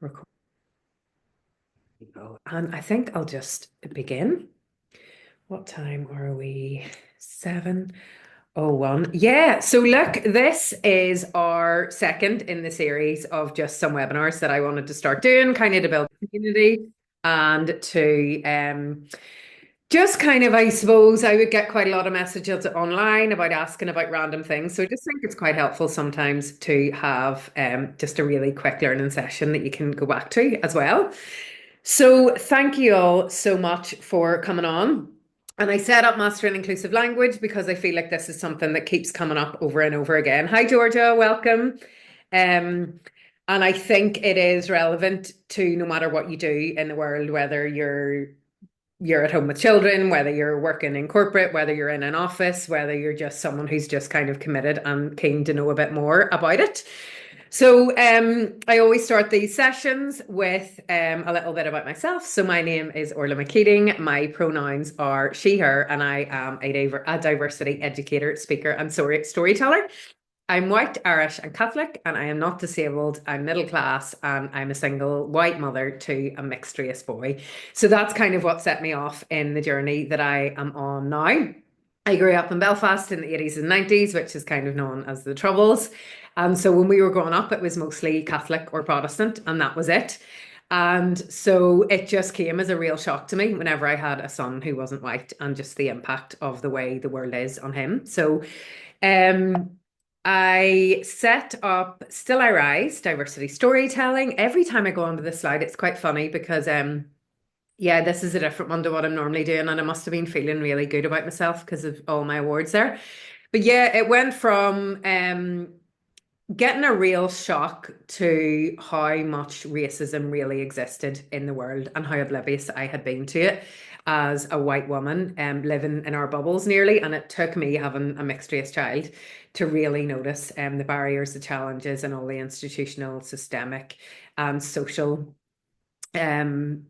Record. And I think I'll just begin. What time are we? 7:01. Yeah. So look, this is our second in the series of just some webinars that I wanted to start doing, kind of to build a community and to just kind of, I suppose, I would get quite a lot of messages online about asking about random things. So I just think it's quite helpful sometimes to have just a really quick learning session that you can go back to as well. So thank you all so much for coming on. And I set up Mastering Inclusive Language because I feel like this is something that keeps coming up over and over again. Hi, Georgia, welcome. Um, and I think it is relevant to no matter what you do in the world, whether you're at home with children, whether you're working in corporate, whether you're in an office, whether you're just someone who's just kind of committed and keen to know a bit more about it. So I always start these sessions with a little bit about myself. So my name is Orla McKeating. My pronouns are she, her, and I am a diversity educator, speaker, and storyteller. I'm white, Irish, and Catholic, and I am not disabled. I'm middle class, and I'm a single white mother to a mixed race boy. So that's kind of what set me off in the journey that I am on now. I grew up in Belfast in the 80s and 90s, which is kind of known as the Troubles. And so when we were growing up, it was mostly Catholic or Protestant, and that was it. And so it just came as a real shock to me whenever I had a son who wasn't white and just the impact of the way the world is on him. So um, I set up Still I Rise, diversity storytelling. Every time I go onto this slide, it's quite funny because yeah, this is a different one to what I'm normally doing, and I must have been feeling really good about myself because of all my awards there. But yeah, it went from getting a real shock to how much racism really existed in the world and how oblivious I had been to it as a white woman living in our bubbles nearly. And it took me having a mixed race child to really notice the barriers, the challenges, and all the institutional, systemic, and social um,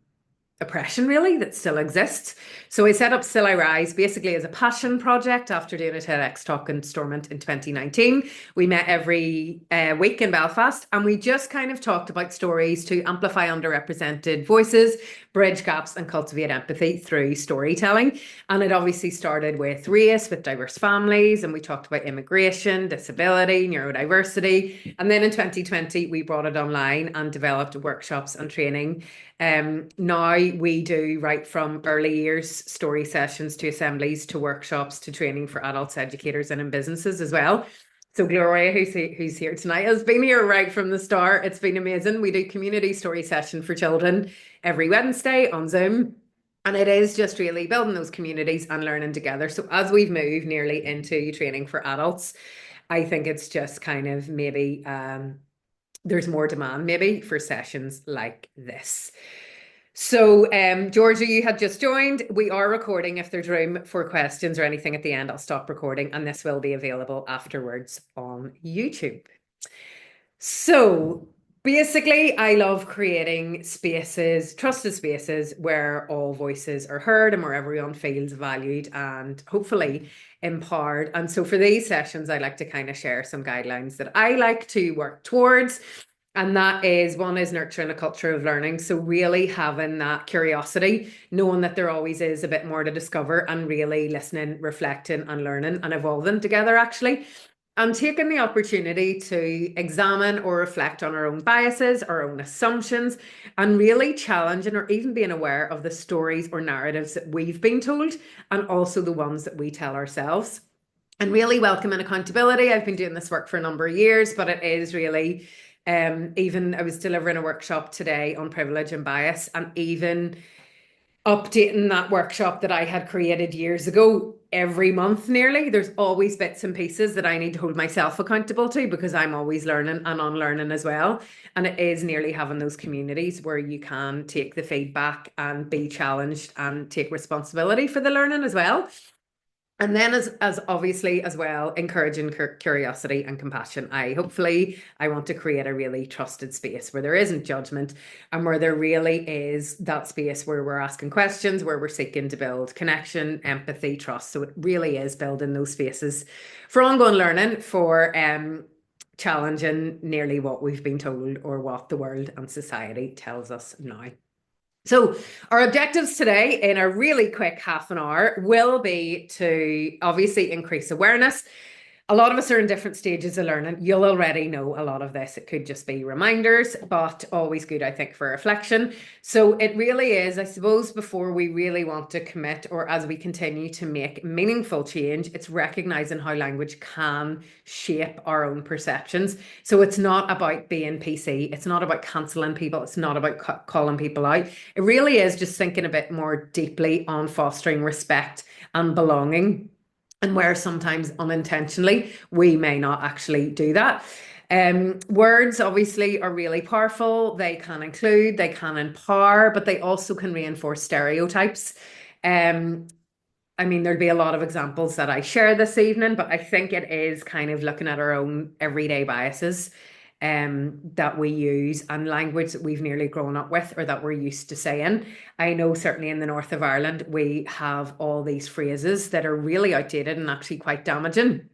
oppression really that still exists. So I set up Still I Rise basically as a passion project after doing a TEDx talk in Stormont in 2019. We met every week in Belfast and we just kind of talked about stories to amplify underrepresented voices, bridge gaps and cultivate empathy through storytelling. And it obviously started with race, with diverse families, and we talked about immigration, disability, neurodiversity. And then in 2020, we brought it online and developed workshops and training. Now we do right from early years story sessions to assemblies to workshops to training for adults, educators, and in businesses as well. So Gloria, who's here tonight, has been here right from the start. It's been amazing. We do community story session for children every Wednesday on Zoom. And it is just really building those communities and learning together. So as we've moved nearly into training for adults, I think it's just kind of maybe there's more demand maybe for sessions like this. So, Georgia, you had just joined. We are recording. If there's room for questions or anything at the end, I'll stop recording and this will be available afterwards on YouTube. So, basically, I love creating spaces, trusted spaces where all voices are heard and where everyone feels valued and hopefully empowered. And so, for these sessions, I like to kind of share some guidelines that I like to work towards. And that is one is nurturing a culture of learning. So, really having that curiosity, knowing that there always is a bit more to discover, and really listening, reflecting, and learning and evolving together, actually. And taking the opportunity to examine or reflect on our own biases, our own assumptions, and really challenging or even being aware of the stories or narratives that we've been told, and also the ones that we tell ourselves. And really welcoming accountability. I've been doing this work for a number of years, but it is really even I was delivering a workshop today on privilege and bias, and even updating that workshop that I had created years ago every month nearly. There's always bits and pieces that I need to hold myself accountable to because I'm always learning and unlearning as well. And it is nearly having those communities where you can take the feedback and be challenged and take responsibility for the learning as well. And then as obviously as well, encouraging curiosity and compassion. I want to create a really trusted space where there isn't judgment and where there really is that space where we're asking questions, where we're seeking to build connection, empathy, trust. So it really is building those spaces for ongoing learning, for challenging nearly what we've been told or what the world and society tells us now. So, our objectives today in a really quick half an hour will be to obviously increase awareness. A lot of us are in different stages of learning. You'll already know a lot of this. It could just be reminders, but always good, I think, for reflection. So it really is, I suppose, before we really want to commit or as we continue to make meaningful change, it's recognizing how language can shape our own perceptions. So it's not about being PC. It's not about cancelling people. It's not about calling people out. It really is just thinking a bit more deeply on fostering respect and belonging, and where sometimes unintentionally we may not actually do that. Words obviously are really powerful. They can include, they can empower, but they also can reinforce stereotypes. Um, I mean, there'd be a lot of examples that I share this evening, but I think it is kind of looking at our own everyday biases that we use and language that we've nearly grown up with or that we're used to saying. I know certainly in the north of Ireland, we have all these phrases that are really outdated and actually quite damaging,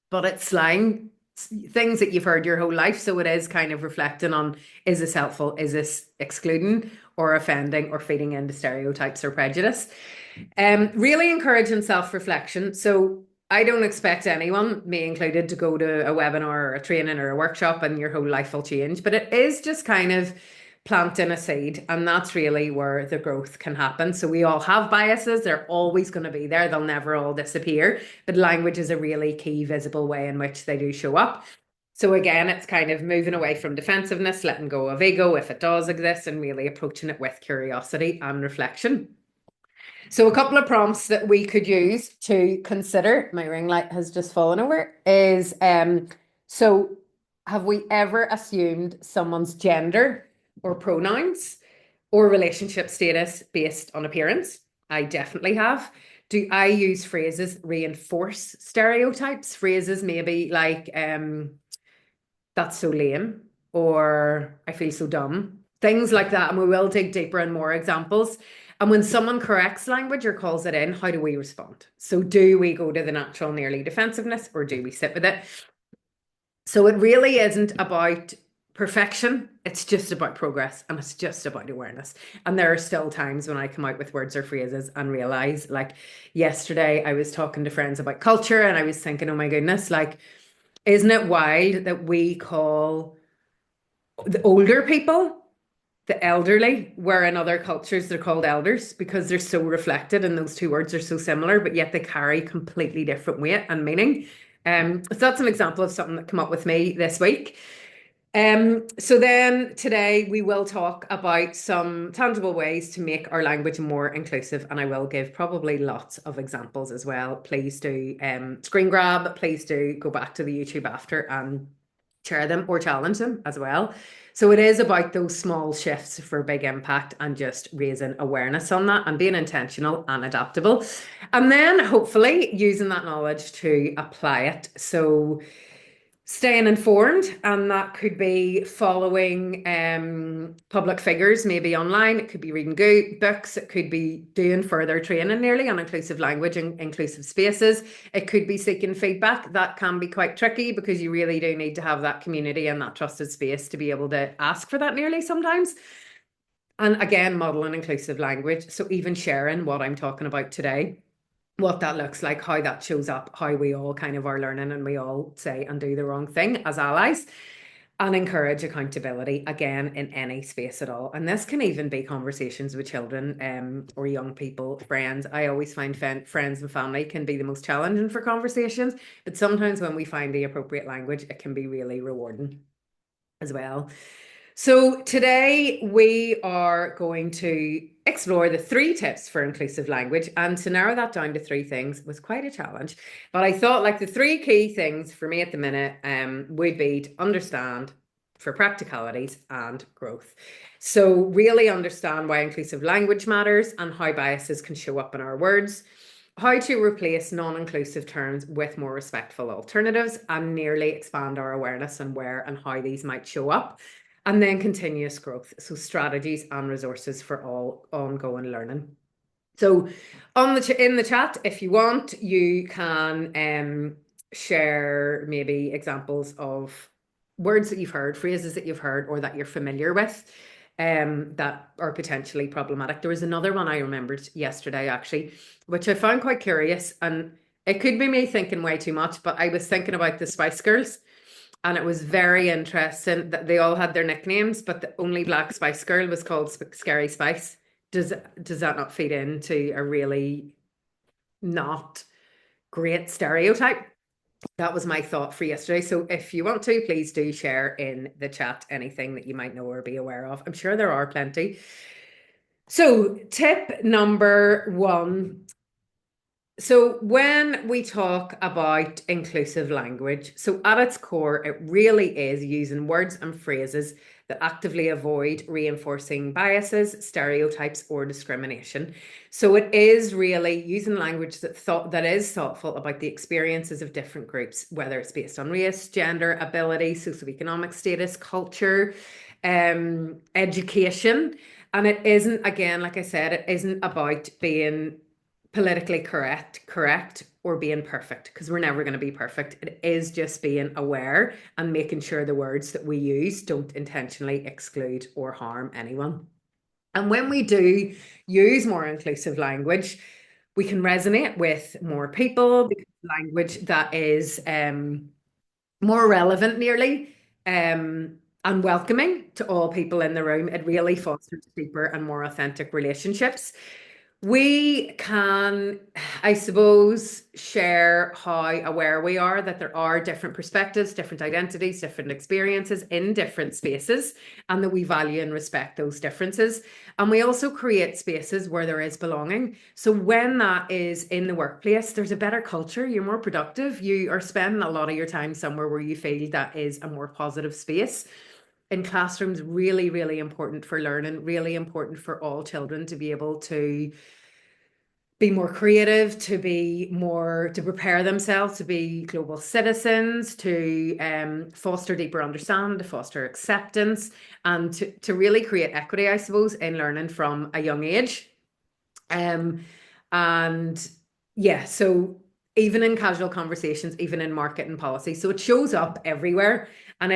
but it's slang, things that you've heard your whole life. So it is kind of reflecting on, is this helpful? Is this excluding or offending or feeding into stereotypes or prejudice? Really encouraging self-reflection. So I don't expect anyone, me included, to go to a webinar or a training or a workshop and your whole life will change. But it is just kind of planting a seed, and that's really where the growth can happen. So we all have biases, they're always going to be there, they'll never all disappear. But language is a really key, visible way in which they do show up. So again, it's kind of moving away from defensiveness, letting go of ego if it does exist, and really approaching it with curiosity and reflection. So a couple of prompts that we could use to consider, my ring light has just fallen over, is so have we ever assumed someone's gender or pronouns or relationship status based on appearance? I definitely have. Do I use phrases reinforce stereotypes? Phrases maybe like that's so lame or I feel so dumb. Things like that. And we will dig deeper and more examples. And when someone corrects language or calls it in, how do we respond? So do we go to the natural, nearly defensiveness, or do we sit with it? So it really isn't about perfection. It's just about progress and it's just about awareness. And there are still times when I come out with words or phrases and realize, like yesterday, I was talking to friends about culture and I was thinking, oh my goodness, like, isn't it wild that we call the older people the elderly, where in other cultures they're called elders because they're so reflected and those two words are so similar, but yet they carry completely different weight and meaning. So that's an example of something that came up with me this week. So then today we will talk about some tangible ways to make our language more inclusive, and I will give probably lots of examples as well. Please do screen grab, please do go back to the YouTube after and share them or challenge them as well. So it is about those small shifts for big impact and just raising awareness on that and being intentional and adaptable. And then hopefully using that knowledge to apply it. So staying informed, and that could be following public figures, maybe online. It could be reading books. It could be doing further training nearly on inclusive language and inclusive spaces. It could be seeking feedback. That can be quite tricky because you really do need to have that community and that trusted space to be able to ask for that nearly sometimes. And again, modeling inclusive language. So even sharing what I'm talking about today, what that looks like, how that shows up, how we all kind of are learning and we all say and do the wrong thing as allies, and encourage accountability again in any space at all. And this can even be conversations with children or young people, friends. I always find friends and family can be the most challenging for conversations, but sometimes when we find the appropriate language, it can be really rewarding as well. So today we are going to explore the 3 tips for inclusive language, and to narrow that down to 3 things was quite a challenge. But I thought like the 3 key things for me at the minute would be to understand, for practicalities and growth. So really understand why inclusive language matters and how biases can show up in our words, how to replace non-inclusive terms with more respectful alternatives, and nearly expand our awareness on where and how these might show up. And then continuous growth, so strategies and resources for all ongoing learning. So in the chat, if you want, you can share maybe examples of words that you've heard, phrases that you've heard, or that you're familiar with, that are potentially problematic. There was another one I remembered yesterday, actually, which I found quite curious, and it could be me thinking way too much, but I was thinking about the Spice Girls, and it was very interesting that they all had their nicknames, but the only Black Spice Girl was called Scary Spice. Does that not feed into a really not great stereotype? That was my thought for yesterday. So if you want to, please do share in the chat anything that you might know or be aware of. I'm sure there are plenty. So, tip number one. So, when we talk about inclusive language, so at its core, it really is using words and phrases that actively avoid reinforcing biases, stereotypes, or discrimination. So, it is really using language that is thoughtful about the experiences of different groups, whether it's based on race, gender, ability, socioeconomic status, culture, education. And it isn't, again, like I said, it isn't about being politically correct or being perfect, because we're never going to be perfect. It is just being aware and making sure the words that we use don't intentionally exclude or harm anyone. And when we do use more inclusive language, we can resonate with more people, because language that is more relevant nearly, and welcoming to all people in the room. It really fosters deeper and more authentic relationships. We can, I suppose, share how aware we are that there are different perspectives, different identities, different experiences in different spaces, and that we value and respect those differences. And we also create spaces where there is belonging. So when that is in the workplace, there's a better culture, you're more productive, you are spending a lot of your time somewhere where you feel that is a more positive space. In classrooms, really, really important for learning, really important for all children to be able to be more creative, to prepare themselves to be global citizens, to foster deeper understanding, to foster acceptance, and to really create equity, I suppose, in learning from a young age. Um, and yeah, so even in casual conversations, even in market and policy. So it shows up everywhere. And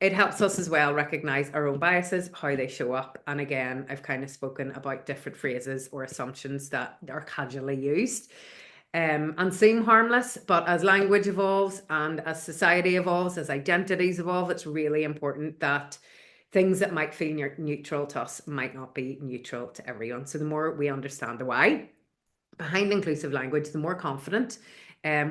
it helps us as well recognize our own biases, how they show up. And again, I've kind of spoken about different phrases or assumptions that are casually used, and seem harmless. But as language evolves and as society evolves, as identities evolve, it's really important that things that might feel neutral to us might not be neutral to everyone. So the more we understand the why behind inclusive language, the more confident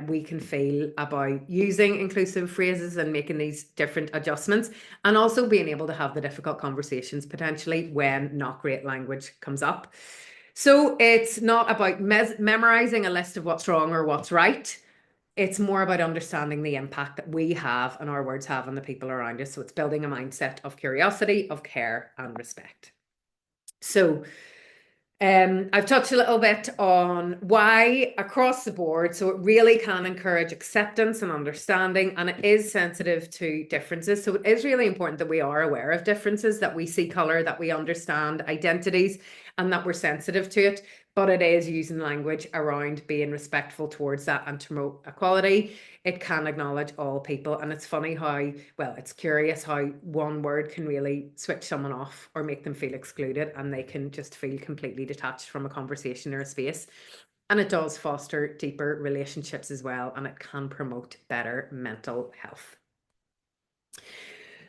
we can feel about using inclusive phrases and making these different adjustments, and also being able to have the difficult conversations potentially when not great language comes up. So it's not about memorizing a list of what's wrong or what's right. It's more about understanding the impact that we have and our words have on the people around us. So it's building a mindset of curiosity, of care, and respect. So I've touched a little bit on why across the board. So it really can encourage acceptance and understanding, and it is sensitive to differences. So it is really important that we are aware of differences, that we see color, that we understand identities, and that we're sensitive to it. But it is using language around being respectful towards that and to promote equality. It can acknowledge all people. And it's funny how, well, it's curious how one word can really switch someone off or make them feel excluded, and they can just feel completely detached from a conversation or a space. And it does foster deeper relationships as well, and it can promote better mental health.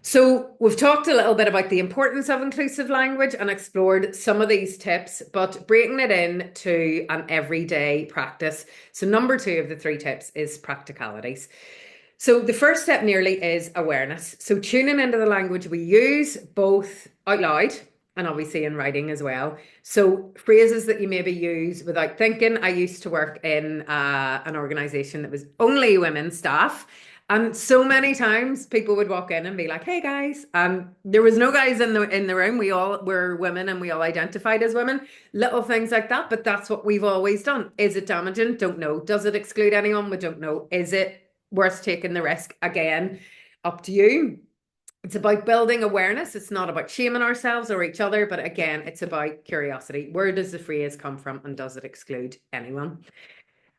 So we've talked a little bit about the importance of inclusive language and explored some of these tips, but breaking it into an everyday practice. So number two of the three tips is practicalities. So the first step nearly is awareness. So tuning into the language we use, both out loud and obviously in writing as well. So phrases that you maybe use without thinking. I used to work in an organization that was only women staff. And so many times people would walk in and be like, "Hey guys," there was no guys in the room. We all were women and we all identified as women. Little things like that, but that's what we've always done. Is it damaging? Don't know. Does it exclude anyone? We don't know. Is it worth taking the risk? Again, up to you. It's about building awareness. It's not about shaming ourselves or each other, but again, it's about curiosity. Where does the phrase come from and does it exclude anyone?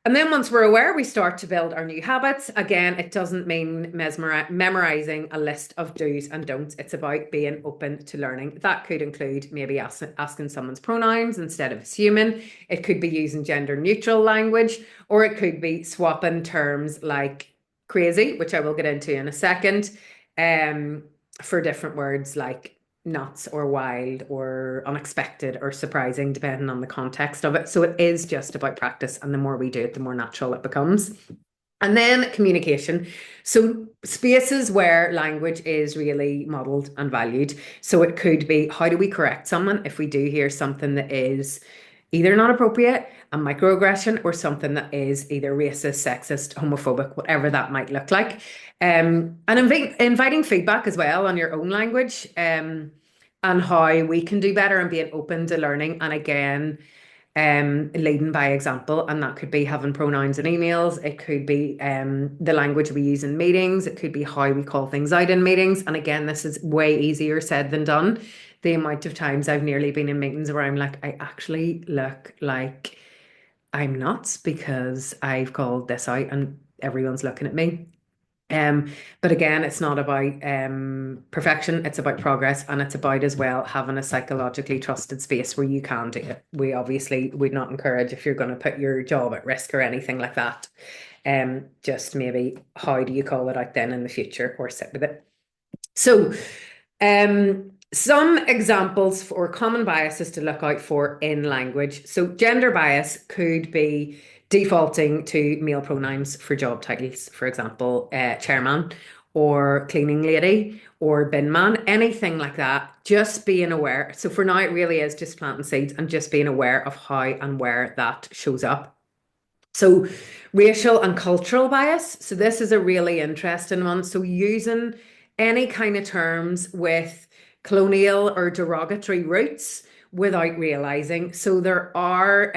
And then once we're aware, we start to build our new habits. Again, it doesn't mean memorizing a list of do's and don'ts. It's about being open to learning. That could include maybe asking someone's pronouns instead of assuming. It could be using gender neutral language, or it could be swapping terms like crazy, which I will get into in a second, um, for different words like nuts or wild or unexpected or surprising, depending on the context of it. So it is just about practice. And the more we do it, the more natural it becomes. And then communication. So spaces where language is really modeled and valued. So it could be, how do we correct someone if we do hear something that is either not appropriate, a microaggression, or something that is either racist, sexist, homophobic, whatever that might look like. And inviting feedback as well on your own language, and how we can do better and being open to learning. And again, leading by example. And that could be having pronouns in emails. It could be the language we use in meetings. It could be how we call things out in meetings. And again, this is way easier said than done. The amount of times I've nearly been in meetings where I'm like, I actually look like I'm nuts because I've called this out and everyone's looking at me. But again, it's not about perfection, it's about progress, and it's about as well having a psychologically trusted space where you can do it. We obviously would not encourage if you're going to put your job at risk or anything like that. Just maybe how do you call it out then in the future or sit with it. So, some examples for common biases to look out for in language. So, gender bias could be defaulting to male pronouns for job titles, for example, chairman or cleaning lady or bin man, anything like that. Just being aware. So, for now, it really is just planting seeds and just being aware of how and where that shows up. So, racial and cultural bias. So, this is a really interesting one. So, using any kind of terms with colonial or derogatory roots without realizing. So, there are,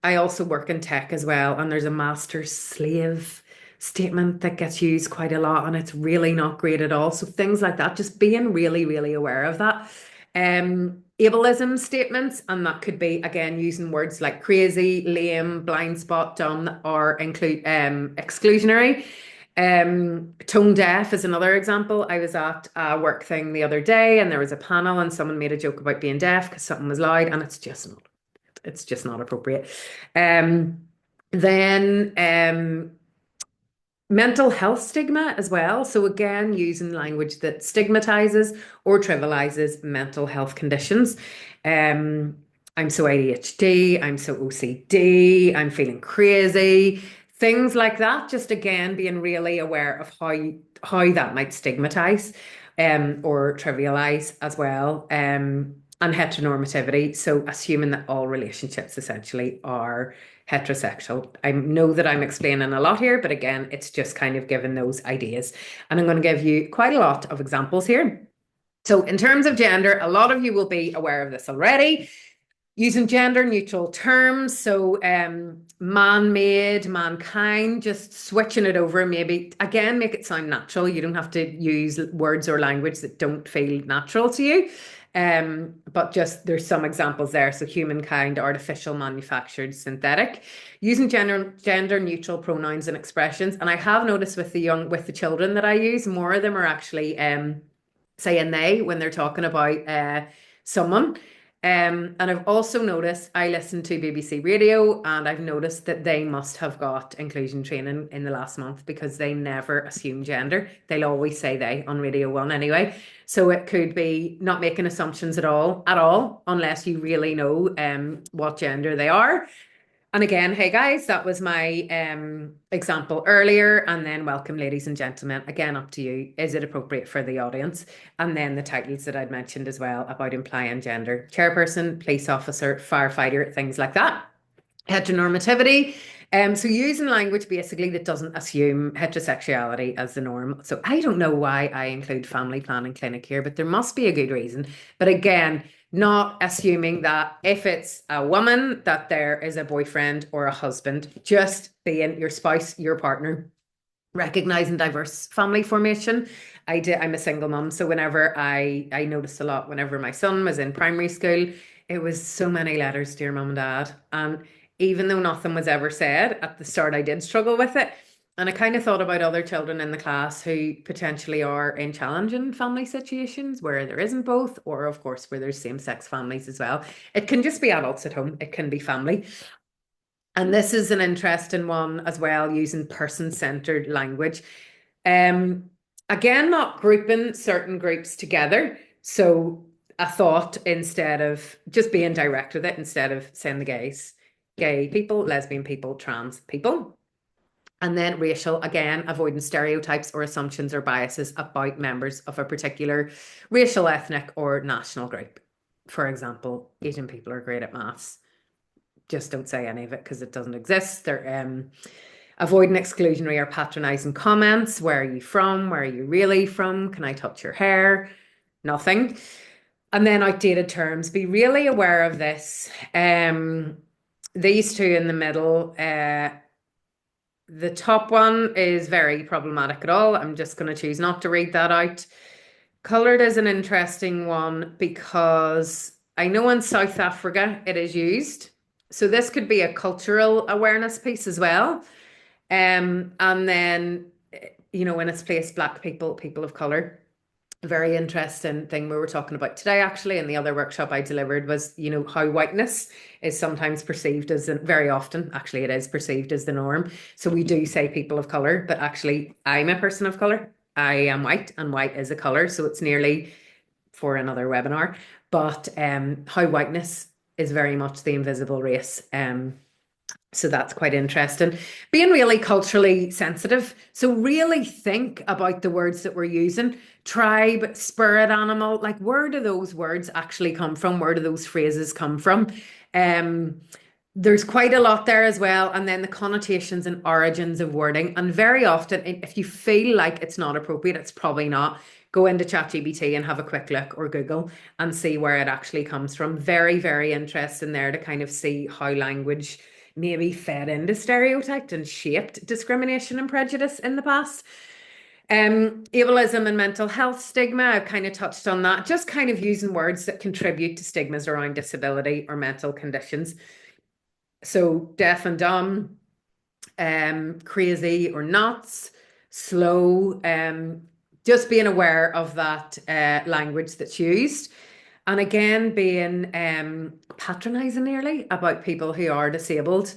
I also work in tech as well, and there's a master slave statement that gets used quite a lot, and it's really not great at all. So, things like that, just being really, really aware of that. Ableism statements, and that could be again using words like crazy, lame, blind spot, dumb, or include exclusionary. Tone deaf is another example. I was at a work thing the other day, and there was a panel, and someone made a joke about being deaf because something was loud, and it's just not appropriate. Then mental health stigma as well. So again, using language that stigmatizes or trivializes mental health conditions. I'm so ADHD, I'm so OCD, I'm feeling crazy, things like that. Just again, being really aware of how that might stigmatize or trivialize as well. And heteronormativity. So assuming that all relationships essentially are heterosexual. I know that I'm explaining a lot here, but again, it's just kind of giving those ideas. And I'm going to give you quite a lot of examples here. So, in terms of gender, a lot of you will be aware of this already. Using gender neutral terms, so man-made, mankind, just switching it over, maybe again, make it sound natural. You don't have to use words or language that don't feel natural to you. But just there's some examples there. So humankind, artificial, manufactured, synthetic, using gender neutral pronouns and expressions. And I have noticed with the children that I use, more of them are actually saying they when they're talking about someone. And I've also noticed, I listen to BBC Radio, and I've noticed that they must have got inclusion training in the last month because they never assume gender. They'll always say they on Radio 1 anyway. So it could be not making assumptions at all, unless you really know what gender they are. And again, hey guys, that was my example earlier. And then welcome, ladies and gentlemen. Again, up to you. Is it appropriate for the audience? And then the titles that I'd mentioned as well about implying gender. Chairperson, police officer, firefighter, things like that. Heteronormativity. So using language basically that doesn't assume heterosexuality as the norm. So I don't know why I include family planning clinic here, but there must be a good reason. But again, not assuming that if it's a woman, that there is a boyfriend or a husband, just being your spouse, your partner, recognizing diverse family formation. I'm a single mum, so whenever I noticed a lot whenever my son was in primary school, it was so many letters, dear mum and dad. And even though nothing was ever said. At the start, I did struggle with it. And I kind of thought about other children in the class who potentially are in challenging family situations where there isn't both, or of course, where there's same-sex families as well. It can just be adults at home, it can be family. And this is an interesting one as well, using person-centered language. Um, Again, not grouping certain groups together. So I thought instead of just being direct with it, instead of saying the gays, gay people, lesbian people, trans people. And then racial, again, avoiding stereotypes or assumptions or biases about members of a particular racial, ethnic, or national group. For example, Asian people are great at maths. Just don't say any of it because it doesn't exist. They're avoiding exclusionary or patronizing comments. Where are you from? Where are you really from? Can I touch your hair? Nothing. And then outdated terms. Be really aware of this. These two in the middle, the top one is very problematic at all. I'm just going to choose not to read that out. Coloured is an interesting one because I know in South Africa it is used. So this could be a cultural awareness piece as well. And then, in its place, Black people, people of colour. A very interesting thing we were talking about today, actually, in the other workshop I delivered was, how whiteness is sometimes perceived as, very often, actually, it is perceived as the norm. So we do say people of colour, but actually, I'm a person of colour. I am white, and white is a colour. So it's nearly for another webinar. But how whiteness is very much the invisible race. So that's quite interesting. Being really culturally sensitive. So really think about the words that we're using. Tribe, spirit animal, like where do those words actually come from? Where do those phrases come from? There's quite a lot there as well. And then the connotations and origins of wording. And very often, if you feel like it's not appropriate, it's probably not. Go into ChatGPT and have a quick look, or Google, and see where it actually comes from. Very, very interesting there to kind of see how language maybe fed into stereotyped and shaped discrimination and prejudice in the past. Ableism and mental health stigma, I've kind of touched on that, just kind of using words that contribute to stigmas around disability or mental conditions. So deaf and dumb, crazy or nuts, slow, just being aware of that language that's used. And again, being patronizing nearly about people who are disabled,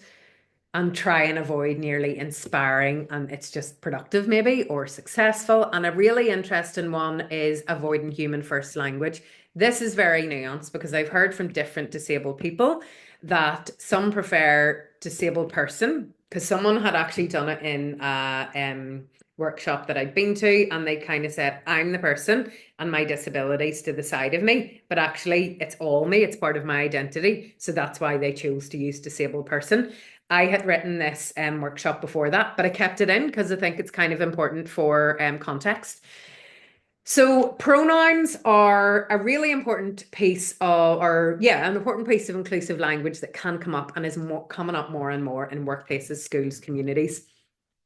and try and avoid nearly inspiring and it's just productive maybe or successful. And a really interesting one is avoiding human first language. This is very nuanced because I've heard from different disabled people that some prefer disabled person, because someone had actually done it in a workshop that I'd been to, and they kind of said, I'm the person and my disabilities to the side of me, but actually it's all me, it's part of my identity. So that's why they chose to use disabled person. I had written this workshop before that, but I kept it in because I think it's kind of important for context. So pronouns are a really important piece of, an important piece of inclusive language that can come up and is coming up more and more in workplaces, schools, communities.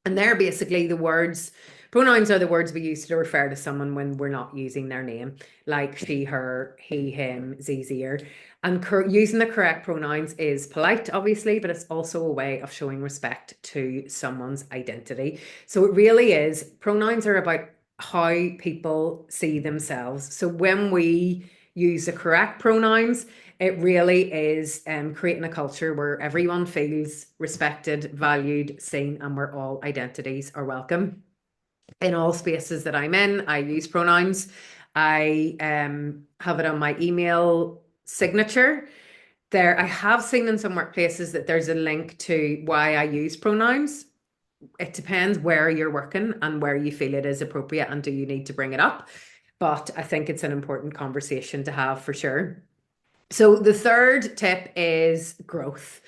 And they're basically the words, pronouns are the words we use to refer to someone when we're not using their name, like she, her, he, him, zir. And using the correct pronouns is polite, obviously, but it's also a way of showing respect to someone's identity. So it really is, pronouns are about how people see themselves. So when we use the correct pronouns, it really is creating a culture where everyone feels respected, valued, seen, and where all identities are welcome. In all spaces that I'm in, I use pronouns. I have it on my email signature. There, I have seen in some workplaces that there's a link to why I use pronouns. It depends where you're working and where you feel it is appropriate and do you need to bring it up. But I think it's an important conversation to have for sure. So the third tip is growth.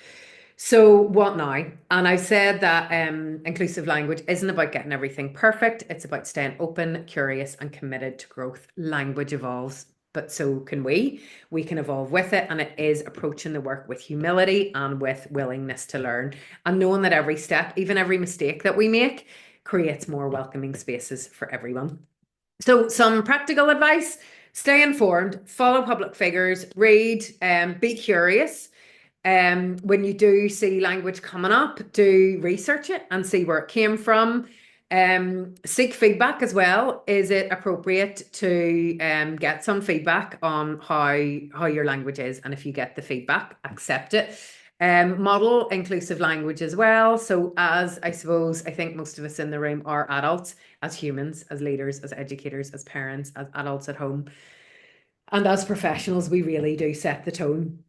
So what now? And I said that inclusive language isn't about getting everything perfect. It's about staying open, curious, and committed to growth. Language evolves, but so can we. We can evolve with it, and it is approaching the work with humility and with willingness to learn, and knowing that every step, even every mistake that we make, creates more welcoming spaces for everyone. So some practical advice: stay informed, follow public figures, read, be curious. When you do see language coming up, do research it and see where it came from. Seek feedback as well. Is it appropriate to get some feedback on how your language is? And if you get the feedback, accept it. Model inclusive language as well. So, as I suppose, I think most of us in the room are adults, as humans, as leaders, as educators, as parents, as adults at home, and as professionals, we really do set the tone.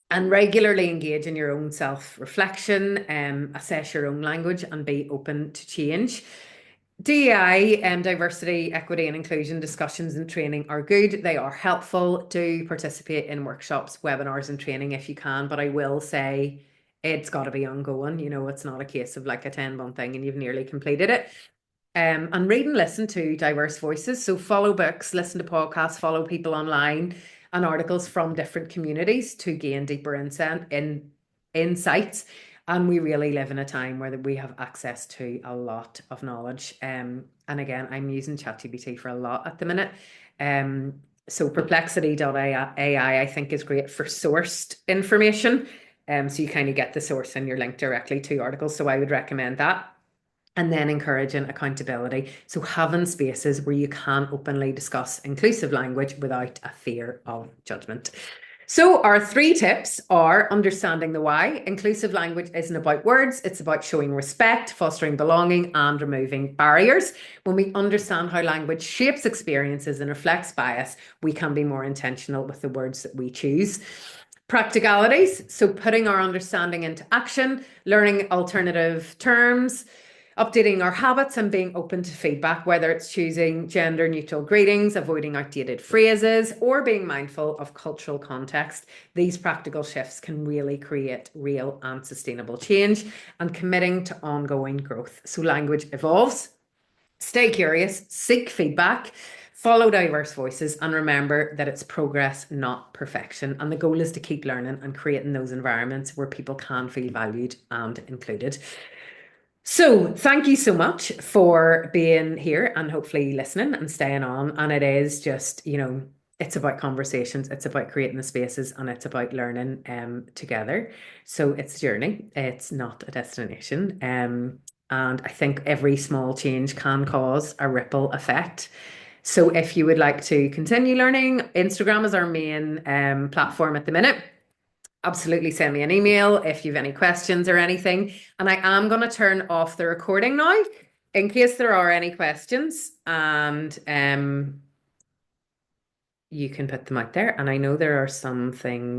And regularly engage in your own self reflection, assess your own language, and be open to change. DEI, diversity, equity, and inclusion discussions and training are good. They are helpful. Do participate in workshops, webinars, and training if you can. But I will say it's got to be ongoing. You know, it's not a case of like a 10-month thing and you've nearly completed it. And read and listen to diverse voices. So follow books, listen to podcasts, follow people online and articles from different communities to gain deeper insights. And we really live in a time where we have access to a lot of knowledge. And again, I'm using ChatGPT for a lot at the minute. So perplexity.ai I think is great for sourced information. So you kind of get the source and you're linked directly to articles. So I would recommend that. And then encouraging accountability. So having spaces where you can openly discuss inclusive language without a fear of judgment. So our 3 tips are understanding the why. Inclusive language isn't about words. It's about showing respect, fostering belonging, and removing barriers. When we understand how language shapes experiences and reflects bias, we can be more intentional with the words that we choose. Practicalities. So putting our understanding into action, learning alternative terms, updating our habits and being open to feedback, whether it's choosing gender neutral greetings, avoiding outdated phrases, or being mindful of cultural context. These practical shifts can really create real and sustainable change and committing to ongoing growth. So language evolves. Stay curious, seek feedback, follow diverse voices, and remember that it's progress, not perfection. And the goal is to keep learning and creating those environments where people can feel valued and included. So, thank you so much for being here and hopefully listening and staying on. And it is just, it's about conversations, it's about creating the spaces, and it's about learning together. So, it's a journey, it's not a destination. And I think every small change can cause a ripple effect. So, if you would like to continue learning, Instagram is our main platform at the minute. Absolutely send me an email if you have any questions or anything. And I am going to turn off the recording now in case there are any questions. And you can put them out there. And I know there are some things.